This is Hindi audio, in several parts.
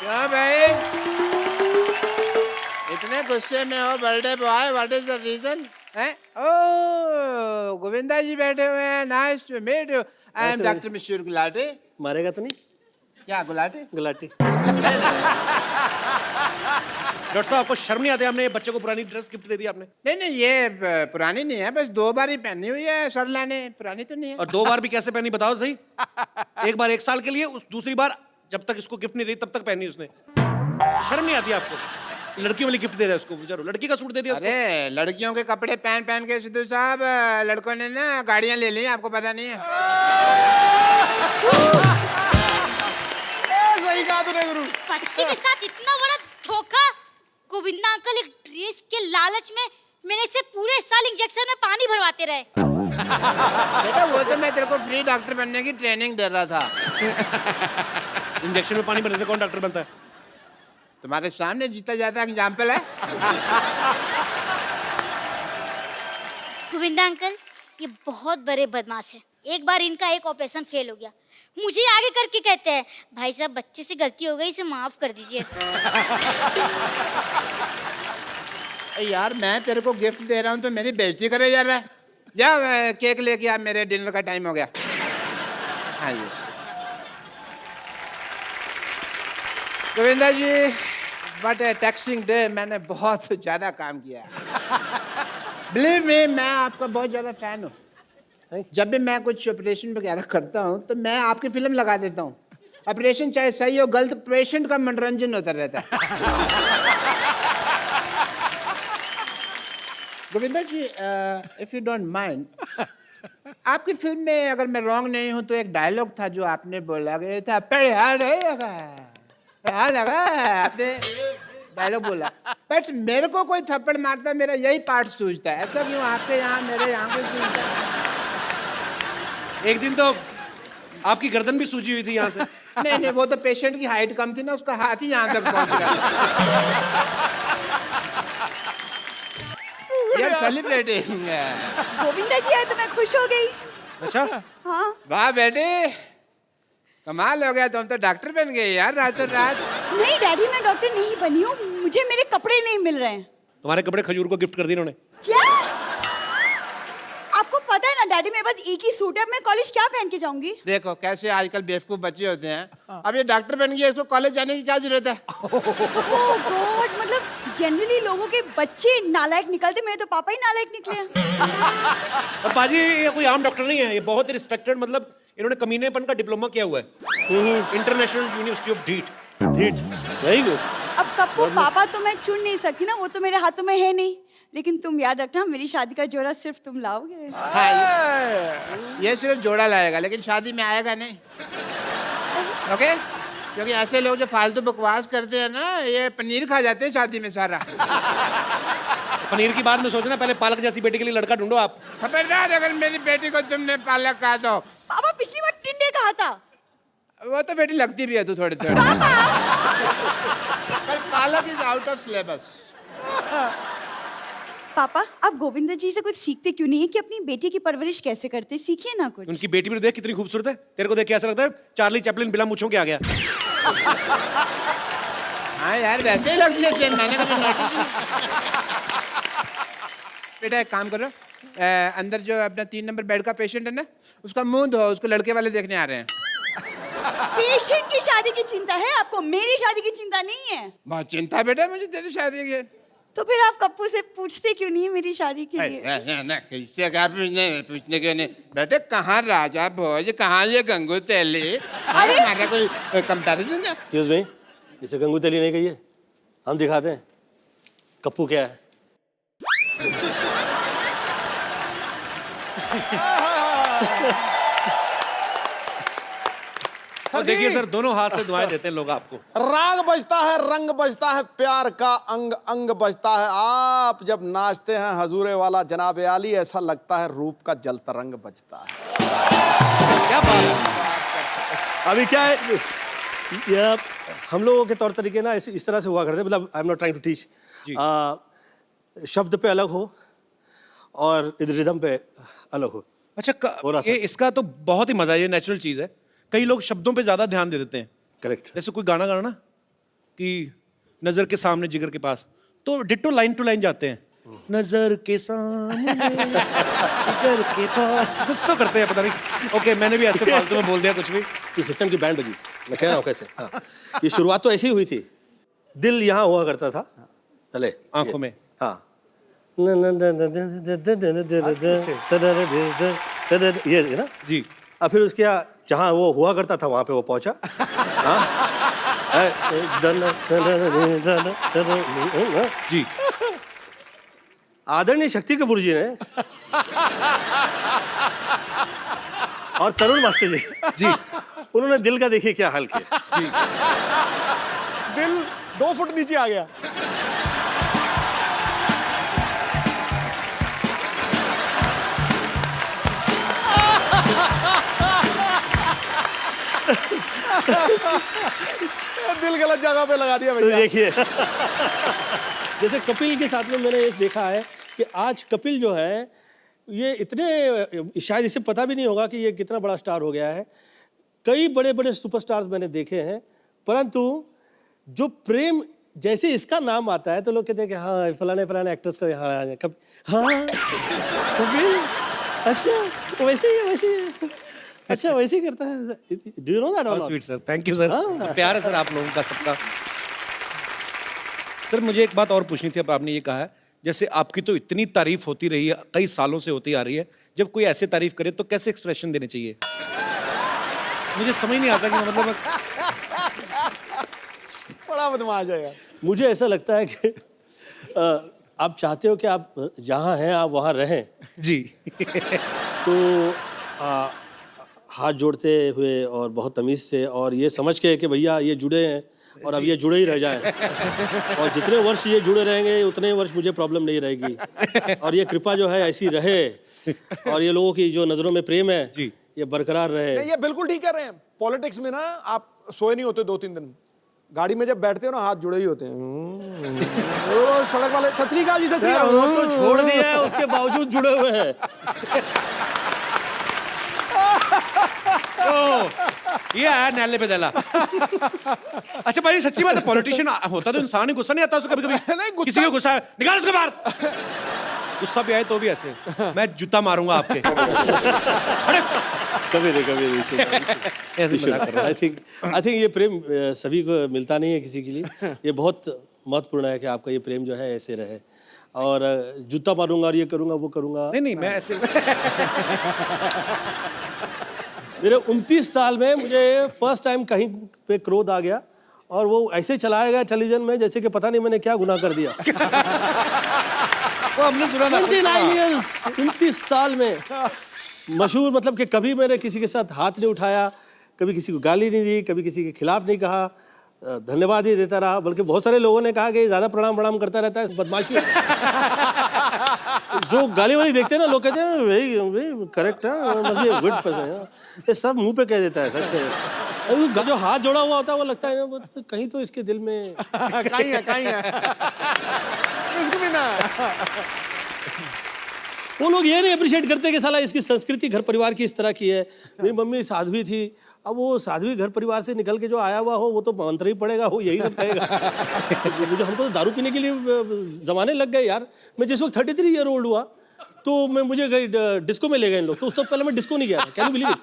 क्या भाई इतने गुस्से में हो birthday boy? What is the reason? Oh Govinda ji बैठे हुए हैं। Nice to meet you. I am doctor Mishra Gulati. मारेगा तो नहीं? क्या गुलाटी? गुलाटी। डॉक्टर साहब आपको शर्म नहीं आती? हमने ये बच्चे को पुरानी ड्रेस गिफ्ट दे दी आपने। नहीं नहीं ये पुरानी नहीं है, बस 2 बार ही पहनी हुई है सरला ने, पुरानी तो नहीं है। और 2 बार भी कैसे पहनी बताओ सही? एक बार 1 साल के लिए, उस दूसरी बार जब तक इसको गिफ्ट नहीं दी तब तक पहनी उसने। शर्म नहीं आती आपको? लड़कियों वाली गिफ्ट दे दिया उसको, बेचारो लड़की का सूट दे दिया उसको। अरे लड़कियों के कपड़े पहन पहन के सिद्धू साहब लड़कों ने ना गाड़ियां ले ली, आपको पता नहीं है? सही कहा तूने गुरु। बच्चे के साथ इतना बड़ा धोखा। गोविंदा अंकल एक ड्रेस के लालच में मैंने से पूरे साल इंजेक्शन में पानी भरवाते रहे। बेटा वो तो मैं तेरे को फ्री डॉक्टर बनने की ट्रेनिंग दे रहा था। इंजेक्शन में पानी भरने से कौन डॉक्टर बनता है? तुम्हारे सामने जीता जाता एग्जाम्पल है। गोविंदा अंकल ये बहुत बड़े बदमाश है। एक बार इनका एक ऑपरेशन फेल हो गया, मुझे आगे करके कहते हैं भाई साहब बच्चे से गलती हो गई, इसे माफ कर दीजिए। यार मैं तेरे को गिफ्ट दे रहा हूँ तो मेरी बेइज्जती करे जा रहा है। जा केक लेके आ, मेरे डिनर का टाइम हो गया। हाँ जी गोविंदा जी, बट टैक्सिंग डे मैंने बहुत ज़्यादा काम किया है। बिलीव मी मैं आपका बहुत ज़्यादा फैन हूँ। जब भी मैं कुछ ऑपरेशन वगैरह करता हूँ तो मैं आपकी फिल्म लगा देता हूँ। ऑपरेशन चाहे सही हो गलत, पेशेंट का मनोरंजन होता रहता है। गोविंदा जी इफ यू डोंट माइंड, आपकी फिल्म में अगर मैं रॉन्ग नहीं हूँ तो एक डायलॉग था जो आपने बोला गया था, आपने डायलॉग बोला, बट मेरे को कोई थप्पड़ मारता मेरा यही पार्ट सूझता है। ऐसा क्यों आपके यहाँ मेरे यहाँ पे सूझता है? एक दिन तो आपकी गर्दन भी सूजी हुई थी यहाँ से। नहीं नहीं वो तो पेशेंट की हाइट कम थी ना, उसका हाथ ही यहाँ तक पहुँच गया। You're celebrating. गोविंदा जी आए तो मैं खुश हो गई। अच्छा हाँ वाह बेटे कमाल हो गया, तुम तो डॉक्टर बन गए यार रातों रात। नहीं डैडी मैं डॉक्टर नहीं बनी हूँ, मुझे मेरे कपड़े नहीं मिल रहे हैं। तुम्हारे कपड़े खजूर को गिफ्ट कर दिए उन्होंने। क्या आपको पता है ना डैडी मेरे पास एक ही सूट है, मैं कॉलेज क्या पहन के जाऊंगी? देखो कैसे आजकल बेवकूफ बच्चे होते हैं। अब ये डॉक्टर बन गया, इसको कॉलेज जाने की क्या जरूरत है? ओह गॉड, मतलब जनरली लोगों के बच्चे नालायक निकलते, मेरे तो पापा ही नालायक निकले हैं। और बाजी ये कोई आम डॉक्टर नहीं है, ये बहुत रिस्पेक्टेड, मतलब इन्होंने कमीनेपन का डिप्लोमा किया हुआ है इंटरनेशनल यूनिवर्सिटी ऑफ ढीठ। Very good. अब कप्पू पापा तो मैं चुन नहीं सकती ना, वो तो मेरे हाथों में है नहीं, लेकिन तुम याद रखना मेरी शादी का जोड़ा सिर्फ तुम लाओगे। हाँ, ये सिर्फ जोड़ा लाएगा लेकिन शादी में आएगा नहीं। ओके क्योंकि ऐसे लोग जो फालतू बकवास करते हैं ना, ये पनीर खा जाते हैं शादी में सारा। पनीर की बात में सोचना, पहले पालक जैसी बेटी के लिए लड़का ढूंढो आप। खबरदार अगर मेरी बेटी को तुमने पालक कहा तो। पापा पिछली बार टिंडे कहा था। वो तो बेटी लगती भी है तू थोड़ी थोड़ी। पर पालक इज आउट ऑफ सिलेबस। पापा आप गोविंदा जी से कुछ सीखते क्यों नहीं है कि अपनी बेटी की परवरिश कैसे करते, सीखिए ना कुछ। उनकी बेटी भी तो देख कितनी खूबसूरत है, तेरे को देख के ऐसा लगता है चार्ली चैपलिन बिना मूंछों के आ गया। हाँ यार वैसे ही लगती है सेम, मैंने कभी नोटिस नहीं। बेटा एक काम करो, अंदर जो अपना 3 नंबर बेड का पेशेंट है ना, उसका मुंह धो, उसको लड़के वाले देखने आ रहे हैं। पेशेंट की शादी की चिंता है आपको, मेरी शादी की चिंता नहीं है। बहुत चिंता है बेटा मुझे तेरी शादी की। तो फिर आप कप्पू से पूछते क्यों नहीं है मेरी शादी के लिए? किससे क्या पूछने के नहीं बेटे, कहाँ राजा भोज, कहाँ ये गंगू तेली? अरे हमारा कोई कंपैरिजन है? एक्सक्यूज मी, इसे गंगू तेली नहीं कहिए, हम दिखाते हैं कप्पू क्या है। और देखिए सर, दोनों हाथ से दुआएं देते हैं लोग आपको। राग बजता है, रंग बजता है, प्यार का अंग अंग बजता है। आप जब नाचते हैं हजूरे वाला जनाब आली, ऐसा लगता है रूप का जल तरंग बजता है। क्या बात है। अभी क्या है, यह हम लोगों के तौर तरीके ना इस तरह से हुआ करते, मतलब I am not trying to teach, शब्द पे अलग हो और रिदम पे अलग हो। अच्छा ये इसका तो बहुत ही मजा है, ये नेचुरल चीज है। कई लोग शब्दों पे ज्यादा ध्यान दे देते हैं। करेक्ट। जैसे कोई गाना गाना ना, कि नजर के सामने जिगर के पास, तो डिट्टो लाइन टू लाइन जाते हैं, नजर के सामने जिगर के पास, कुछ तो करते हैं पता नहीं। ओके, मैंने भी ऐसे फालतू में बोल दिया कुछ भी। ये सिस्टम की बैंड बजी, मैं कह रहा हूँ कैसे। हाँ, ये शुरुआत तो ऐसी ही हुई थी। दिल यहाँ हुआ करता था, चले आंखों में। हाँ, ये है ना जी। और फिर उसके जहाँ वो हुआ करता था वहाँ पे वो पहुँचा। हाँ, जी। आदरणीय शक्ति कपूर जी ने और तरुण मास्टर जी, उन्होंने दिल का देखिए क्या हाल किया। जी। दिल 2 फुट नीचे आ गया। दिल गलत जगह पे लगा दिया तो भैया। देखिए जैसे कपिल के साथ में मैंने ये देखा है कि आज कपिल जो है ये इतने, शायद इसे पता भी नहीं होगा कि ये कितना बड़ा स्टार हो गया है। कई बड़े बड़े सुपरस्टार्स मैंने देखे हैं, परंतु जो प्रेम जैसे इसका नाम आता है तो लोग कहते हैं कि हाँ फलाने फलाने एक्टर्स को यहाँ आ जाए। हाँ कपिल, अच्छा वैसे ही वैसे ही, अच्छा वैसे ही करता है। Do you know that? Sweet sir, thank you sir. हाँ। प्यार है सर आप लोगों का सबका। सर मुझे एक बात और पूछनी थी। अब आपने ये कहा है, जैसे आपकी तो इतनी तारीफ होती रही है, कई सालों से होती आ रही है, जब कोई ऐसे तारीफ करे तो कैसे एक्सप्रेशन देने चाहिए? मुझे समझ नहीं आता कि मतलब बड़ा बदमाश है यार। मुझे ऐसा लगता है कि आप चाहते हो कि आप जहाँ हैं आप वहाँ रहें, जी। तो हाथ जोड़ते हुए और बहुत तमीज़ से और ये समझ के कि भैया ये जुड़े हैं और अब ये जुड़े ही रह जाएं और जितने वर्ष ये जुड़े रहेंगे उतने वर्ष मुझे प्रॉब्लम नहीं रहेगी और ये कृपा जो है ऐसी रहे और ये लोगों की जो नज़रों में प्रेम है जी। ये बरकरार रहे। नहीं, ये बिल्कुल ठीक कर रहे हैं। पॉलिटिक्स में ना आप सोए नहीं होते 2-3 दिन, गाड़ी में जब बैठते हो ना हाथ जुड़े ही होते हैं। वो सड़क वाले छतरी का जी सर, वो तो छोड़ दिया है उसके बावजूद जुड़े हुए हैं। ये आया नाले पे दला। अच्छा भाई सच्ची बात है, पॉलिटिशियन होता तो इंसान ही, गुस्सा नहीं आता उसको कभी कभी? नहीं, गुस्सा- किसी को गुस्सा है, निकाल उसको बाहर। गुस्सा भी आए तो भी ऐसे, मैं जूता मारूंगा आपके। कभी नहीं ऐसे मजाक कर रहा हूं। आई थिंक ये प्रेम सभी को मिलता नहीं है किसी के लिए। ये बहुत महत्वपूर्ण है कि आपका ये प्रेम जो है ऐसे रहे और जूता मारूंगा और ये करूंगा वो करूंगा। नहीं मैं ऐसे मेरे 29 साल में मुझे फर्स्ट टाइम कहीं पे क्रोध आ गया और वो ऐसे चलाया गया टेलीविजन में जैसे कि पता नहीं मैंने क्या गुनाह कर दिया। वो हमने सुना था। 29 years, 29 साल में मशहूर, मतलब कि कभी मैंने किसी के साथ हाथ नहीं उठाया, कभी किसी को गाली नहीं दी, कभी किसी के खिलाफ नहीं कहा, धन्यवाद ही देता रहा। बल्कि बहुत सारे लोगों ने कहा कि ज़्यादा प्रणाम करता रहता है, बदमाशी। जो गाली वाली देखते हैं ना लोग कहते हैं वही करेक्ट है, मस्ट बी गुड पर्सन। ये सब मुंह पे कह देता है, सच कह। जो हाथ जोड़ा हुआ होता है वो लगता है ना कहीं तो इसके दिल में कहीं है इसको भी ना। वो लोग ये नहीं अप्रिशिएट करते कि साला इसकी संस्कृति घर परिवार की इस तरह की है। मेरी मम्मी साध्वी थी, अब वो साध्वी घर परिवार से निकल के जो आया हुआ हो वो तो मंत्र ही पड़ेगा, वो यही सब कहेगा। मुझे हमको तो दारू पीने के लिए जमाने लग गए यार। मैं जिस वक्त 33 ईयर ओल्ड हुआ तो मुझे डिस्को में ले गए इन लोग, तो उस तो पहले मैं डिस्को नहीं गया था, कैन यू बिलीव इट।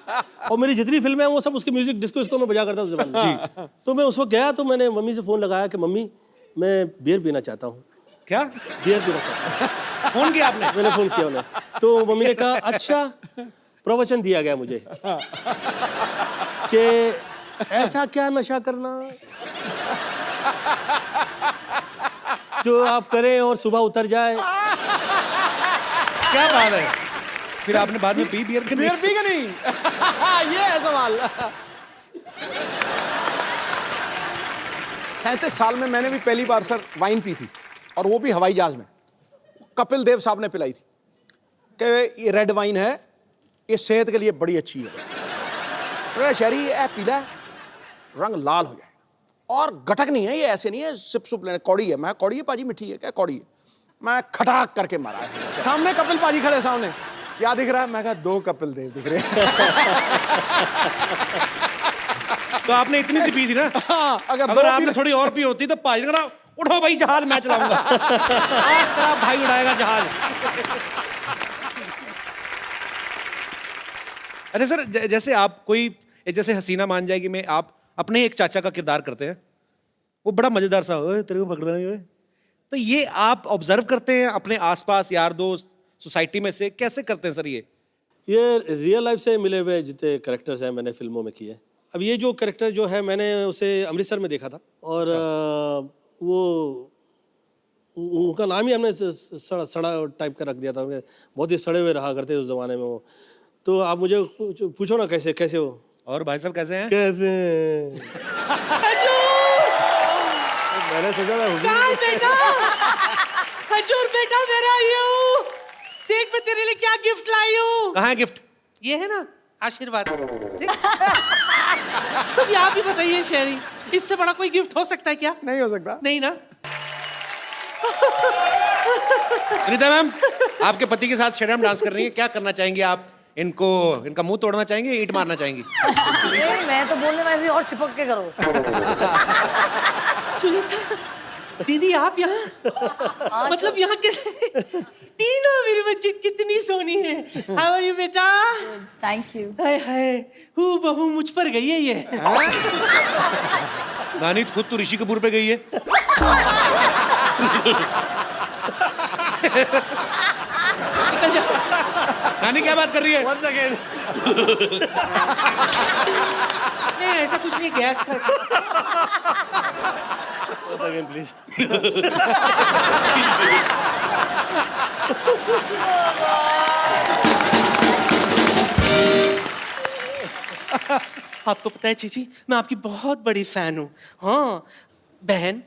और मेरी जितनी फिल्में हैं वो सब उसके म्यूजिक डिस्को में बजा करता उस जमाने में। तो मैं उस वक्त गया तो मैंने मम्मी से फ़ोन लगाया कि मम्मी मैं बियर पीना चाहता हूँ। क्या बियर पीना चाहता हूँ। फोन किया आपने? मैंने फ़ोन किया उन्हें, तो मम्मी ने कहा अच्छा, प्रवचन दिया गया मुझे कि ऐसा क्या नशा करना जो आप करें और सुबह उतर जाए। क्या बात है? फिर आपने बाद में पी बियर? बियर पी के नहीं। ये है सवाल। 37 साल में मैंने भी पहली बार सर वाइन पी थी, और वो भी हवाई जहाज में। कपिल देव साहब ने पिलाई थी कि ये रेड वाइन है, ये सेहत के लिए बड़ी अच्छी है। शहरी ये पीला है, रंग लाल हो जाए और गटक नहीं है, ये ऐसे नहीं है सिप सुप लेने। कौड़ी है। मैं कौड़ी है पाजी, मिठी है क्या? कौड़ी है। मैं खटाक करके मारा है। सामने कपिल पाजी खड़े, सामने क्या दिख रहा है? मैं कहा 2 कपिल देव दिख रहे हैं। तो आपने इतनी सी पी थी ना, अगर आपने थोड़ी और पी होती तो भाई ने कहा उठो भाई जहाज मैं चलाऊंगा। और तेरा भाई उड़ाएगा जहाज। अरे सर जैसे आप कोई जैसे हसीना मान जाएगी में आप अपने एक चाचा का किरदार करते हैं, वो बड़ा मजेदार सा, ओए तेरे को पकड़ना नहीं ओए। तो ये आप ऑब्जर्व करते हैं अपने आसपास यार दोस्त सोसाइटी में से, कैसे करते हैं सर ये रियल लाइफ से मिले हुए जितने करेक्टर्स हैं मैंने फिल्मों में किए। अब ये जो करेक्टर जो है मैंने उसे अमृतसर में देखा था और वो उनका नाम ही हमने सड़ा टाइप का रख दिया था। बहुत ही सड़े हुए रहा करते उस जमाने में वो। तो आप मुझे पूछो ना कैसे कैसे हो। और भाई साहब कैसे हैं? कैसे मैंने सोचा था बेटा, हजूर बेटा मेरा यू देख मैं तेरे लिए क्या गिफ्ट लाई हूँ। कहाँ है गिफ्ट? ये है ना आशीर्वाद। तुम आप ही बताइए शेरी, इससे बड़ा कोई गिफ्ट हो सकता है क्या? नहीं हो सकता। नहीं ना। रीता मैम, आपके पति के साथ शेरम डांस कर रही है, क्या करना चाहेंगे आप? इनको इनका मुंह तोड़ना चाहेंगे, ईंट मारना चाहेंगी? नहीं, मैं तो बोलने वाली थी और चिपक के करो। सुनीता दीदी आप यहाँ मतलब यहाँ के तीनों मेरी बच्ची कितनी सोनी है। हाउ आर यू बेटा? Thank you. हाय हाय हूँ बहू मुझ पर गई है ये। नानी खुद तो ऋषि कपूर पे गई है। नानी क्या बात कर रही है? Once again. नहीं ऐसा कुछ नहीं, गैस का। Once again, please. आपको पता है चीची, मैं आपकी बहुत बड़ी फैन हूँ। हाँ बहन,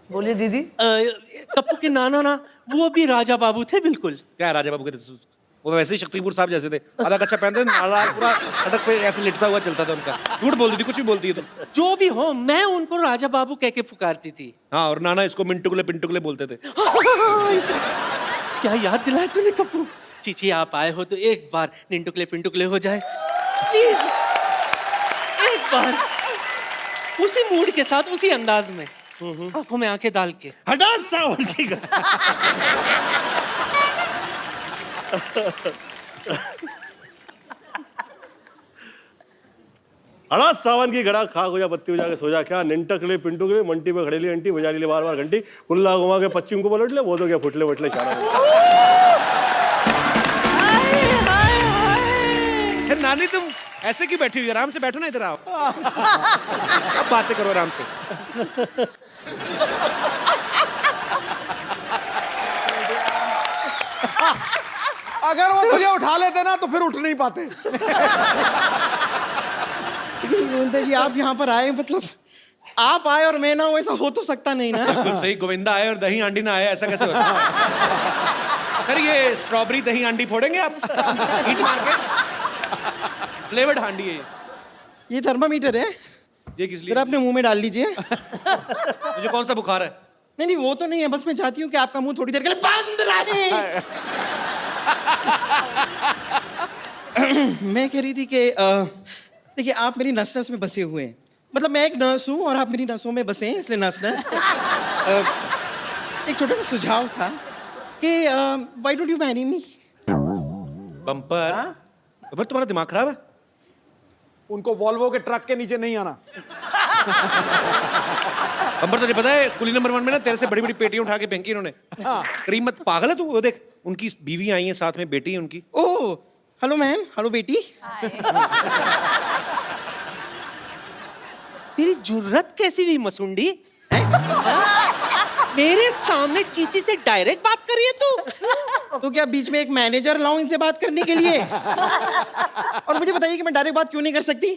बोलिए दीदी। कप्पू के नाना ना वो भी राजा बाबू थे बिल्कुल। क्या है राजा बाबू के? वो वैसे ही शक्तिपुर साहब जैसे थे, आधा कच्चा पहनते थे, पूरा अटक पे ऐसे लिटता हुआ चलता था उनका। झूठ बोलती थी, कुछ भी बोलती है तो। जो भी हो मैं उनको राजा बाबू कह के पुकारती थी। हाँ, और नाना इसको मिंटुकले पिंटुकले बोलते थे। क्या याद दिलाया तूने कप्पू। चीची आप आए हो तो एक बार निंटुकले पिंटुकले हो जाए प्लीज, एक बार उसी मूड के साथ उसी अंदाज में, आंखों में आंखें डाल के। हटा सावन की अड़ा सावन की घड़ा खा हो जा बत्ती बजा के सो जा। क्या निंटकले पिंटुकले मंटी पे खड़े ली अंटी बजा ली बार बार घंटी, कुल्ला घुमा के पश्चिम को पलट ले, वो तो क्या फुटले वटले चारा। नानी तुम ऐसे क्यों बैठी हुई? आराम से बैठो ना, इधर आओ। अब बातें करो आराम से। अगर वो तुझे उठा लेते ना तो फिर उठ नहीं पाते। गोविंदा जी आप यहाँ पर आए, मतलब आप आए और मैं ना हूँ, ऐसा हो तो सकता नहीं ना। बिल्कुल सही, गोविंदा आए और दही हांडी ना आए, ऐसा कैसे हो सकता है? सर ये स्ट्रॉबेरी दही हांडी फोड़ेंगे आप? ईंट मार के? फ्लेवर्ड हांडी है ये थर्मामीटर है, ये किस लिए? फिर अपने मुंह में डाल लीजिए। मुझे कौन सा बुखार है? नहीं नहीं वो तो नहीं है, बस मैं चाहती हूँ कि आपका मुंह थोड़ी देर के लिए बंद रहे। मैं कह रही थी कि देखिए आप मेरी नस नस में बसे हुए हैं, मतलब मैं एक नर्स हूँ और आप मेरी नसों में बसे हैं, इसलिए नस नस। एक छोटा सा सुझाव था कि why don't you marry me? Bumper bumper तुम्हारा दिमाग खराब है? उनको वॉल्वो के ट्रक के नीचे नहीं आना। बम्पर तुझे पता है कुली नंबर 1 में ना तेरे से बड़ी बड़ी पेटियां उठा के फेंकी इन्होंने। करीम मत, पागल है तू? वो देख उनकी बीवी आई है साथ में, बेटी है उनकी। ओह हेलो मैम, हेलो बेटी। तेरी जुर्रत कैसी हुई मसुंडी? मेरे सामने चीची से डायरेक्ट बात कर रही है तू? तो क्या बीच में एक मैनेजर लाऊं इनसे बात करने के लिए? और मुझे बताइए कि मैं डायरेक्ट बात क्यों नहीं कर सकती?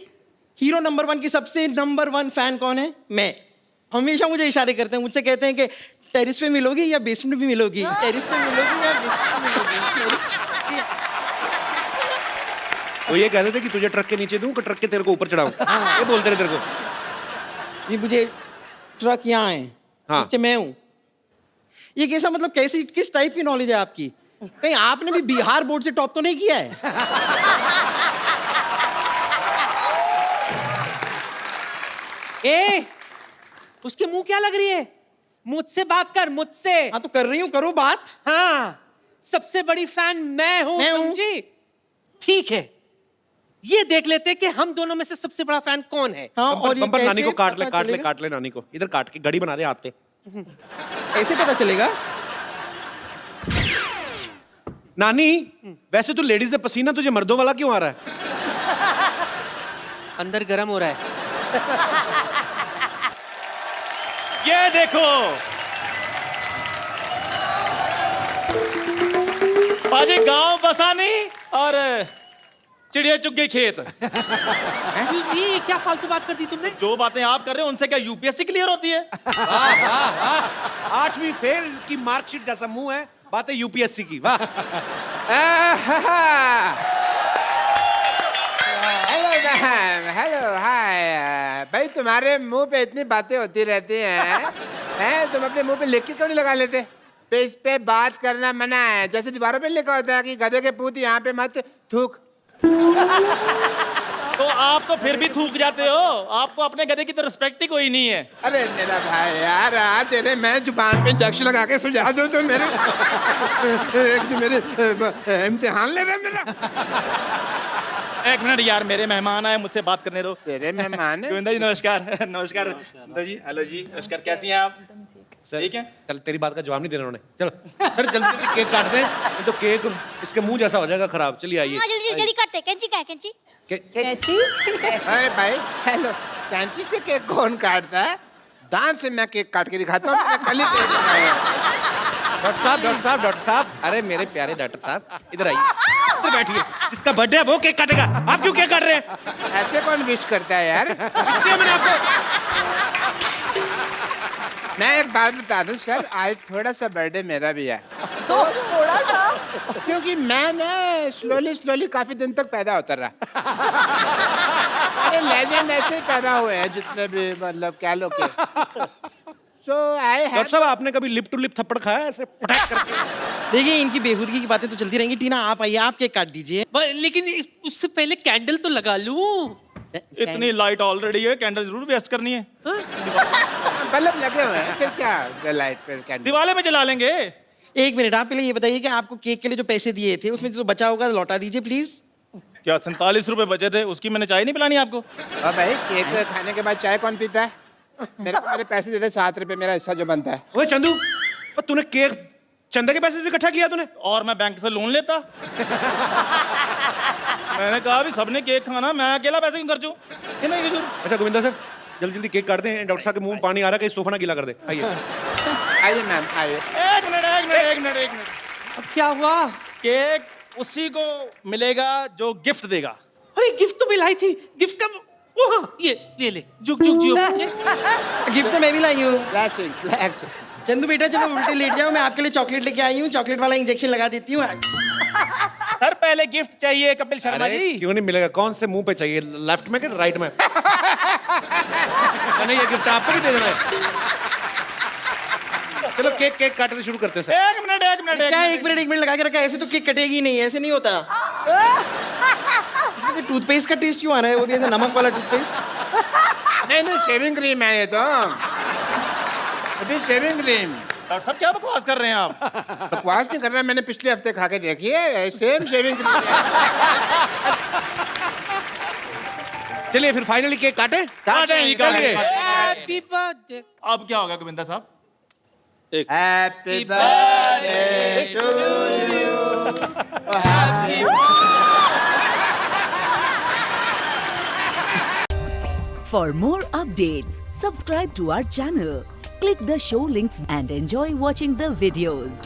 हीरो नंबर 1 की सबसे नंबर 1 फैन कौन है? मैं। हमेशा मुझे इशारे करते हैं, मुझसे कहते हैं कि टेरिस पे मिलोगी या बेसमेंट में मिलोगी, टेरिस पे मिलोगी या बेसमेंट में मिलोगी। वो ये कहते थे कि तुझे ट्रक के नीचे दूं कि ट्रक के तेरे को ऊपर चढ़ाऊं, ये बोलते रहे तेरे को। ये मुझे ट्रक यहाँ है, हाँ। नीचे मैं हूँ। ये कैसा, मतलब कैसी किस टाइप की नॉलेज है आपकी? कहीं आपने भी बिहार बोर्ड से टॉप तो नहीं किया है? ए, उसके मुंह क्या लग रही है? मुझसे बात कर, मुझसे। हाँ तो कर रही हूँ, करो बात। हाँ, सबसे बड़ी फैन मैं हूँ, मैं हूँ। समझी? ठीक है, ये देख लेते कि हम दोनों में से सबसे बड़ा फैन कौन है। हाँ, और ये बम्पर नानी कैसे को काट ले, पता काट ले, चलेगा? काट ले नानी को। इधर काट के घड़ी बना दे हाथ पे। ऐसे पता चलेगा? नानी, वैसे तो लेडीज से पसीना तुझे मर्दों वाला क्यों आ रहा है? अंदर गर्म हो रहा है। ये देखो, बाजी गांव बसा नहीं और चिड़िया चुग गई खेत। Excuse me, ये क्या फालतू बात कर दी तुमने? जो बातें आप कर रहे हो उनसे क्या यूपीएससी क्लियर होती है? 8वीं फेल की मार्कशीट जैसा मुंह है, बातें यूपीएससी की। वाह। Hello ma'am, hello hi. भाई तुम्हारे मुंह पे इतनी बातें होती रहती हैं, तुम अपने मुंह पे लिख के क्यों नहीं लगा लेते? इस पे बात करना मना है, जैसे दीवारों पे लिखा होता है कि गधे के पूत यहाँ पे मत थूक। तो आप तो फिर भी थूक जाते हो, आपको अपने गधे की तो रिस्पेक्ट ही कोई नहीं है। अरे मेरा भाई यार, तेरे मैं जुबान पे इंजेक्शन लगा के सुझा दूं तो मेरे इम्तिहान ले रहे मेरा। एक मिनट यार, मेरे मेहमान आए, मुझसे बात करने दो। तेरे मेहमान है? गोविंदा जी नमस्कार। नमस्कार सुंदर जी, हेलो जी, नमस्कार, कैसी हैं आप? ठीक है। चल, तेरी बात का जवाब नहीं देना उन्होंने। चलो सर, जल्दी जल्दी केक काट दे, नहीं तो केक इसके मुंह जैसा हो जाएगा खराब। चलिए आइए। हाँ, जल्दी जल्दी करते। कैंची का है, कैंची? अरे भाई हेलो, कैंची से केक कौन काटता है? दांत से मैं केक काट के दिखाता हूँ। मैंने कल ही केक बनाया है। डॉक्टर साहब, अरे मेरे प्यारे डॉक्टर साहब, इधर आइए, इधर बैठिए। जिसका बर्थडे है वो केक काटेगा, आप क्यों केक काट रहे हैं? ऐसे कौन विश करता है यार? इसलिए मैंने आपको। मैं एक बात बता दूं सर, आज थोड़ा सा बर्थडे मेरा भी है। तो थोड़ा सा क्योंकि मैं ना स्लोली काफी दिन तक पैदा होता रहा। अरे लेजेंड ऐसे ही पैदा हुए हैं जितने भी, मतलब क्या लो के। सो आई डॉक्टर साहब, आपने कभी लिप टू लिप थप्पड़ खाया ऐसे पटाख करके? देखिए, इनकी बेहूदगी की बातें तो चलती रहेंगी। टीना आप आइए, आप केक काट दीजिए। लेकिन उससे पहले कैंडल तो लगा लूं। इतनी लाइट ऑलरेडी है, कैंडल जरूर वेस्ट करनी है। बल्ब लगे हुए हैं, फिर क्या लाइट पे कैंडल? दिवाले में जला लेंगे। एक मिनट, आप पहले ये बताइए कि आपको केक के लिए जो पैसे दिए थे उसमें जो बचा होगा लौटा दीजिए प्लीज। क्या 47 रुपए बचे थे, उसकी मैंने चाय नहीं पिलानी आपको? और भाई केक खाने के बाद चाय कौन पीता है? मेरे को मेरे पैसे दे दे, 7 रुपए मेरा हिस्सा जो बनता है। ओए चंदू, तूने केक चंदा के पैसे से इकट्ठा किया तूने? और मैं बैंक से लोन लेता। मैंने कहा भी सबने केक खाना, मैं अकेला पैसे क्यों खर्चूं? ये नहीं जरूर। अच्छा गोविंदा सर, जल्दी जल्दी केक काट दें। डॉक्टर साहब के मुंह में पानी आ रहा है, कहीं सोफा ना गीला कर दे। आइए आइए मैम, आइए। एक मिनट। अब क्या हुआ? केक उसी को मिलेगा जो गिफ्ट देगा। अरे गिफ्ट तो मिलाई थी। गिफ्ट का वो, हाँ, ये ले ले, जुग जुग जियो बच्चे। गिफ्ट तो मैं भी लाई हूँ। रिलैक्स। चंदू बेटा चलो उल्टे लेट जाओ, मैं आपके लिए चॉकलेट लेके आई हूँ। चॉकलेट वाला इंजेक्शन लगा देती हूँ। सर पहले गिफ्ट चाहिए कपिल शर्मा अरे, जी। क्यों नहीं मिलेगा? कौन से मुंह पे चाहिए, लेफ्ट में कि राइट में? नहीं, ये गिफ्ट आपको भी दे देना है। चलो केक काटने शुरू करते हैं सर। एक मिनट। क्या एक मिनट लगा के रखा है? ऐसे तो केक कटेगी नहीं, ऐसे नहीं होता। इसमें टूथपेस्ट का टेस्ट क्यों आ रहा है? वो भी ऐसा नमक वाला टूथपेस्ट। नहीं, शेविंग क्रीम है ये तो। अभी शेविंग क्रीम। डॉक्टर साहब क्या बकवास कर रहे हैं आप? बकवास नहीं कर रहा, मैंने पिछले हफ्ते खा के देखी है, सेम शेविंग क्रीम है। चलिए फिर फाइनली केक काटे। Happy birthday. अब क्या होगा गोविंदा साहब? Happy birthday to you. For more updates, subscribe to our channel, click the show links and enjoy watching the videos.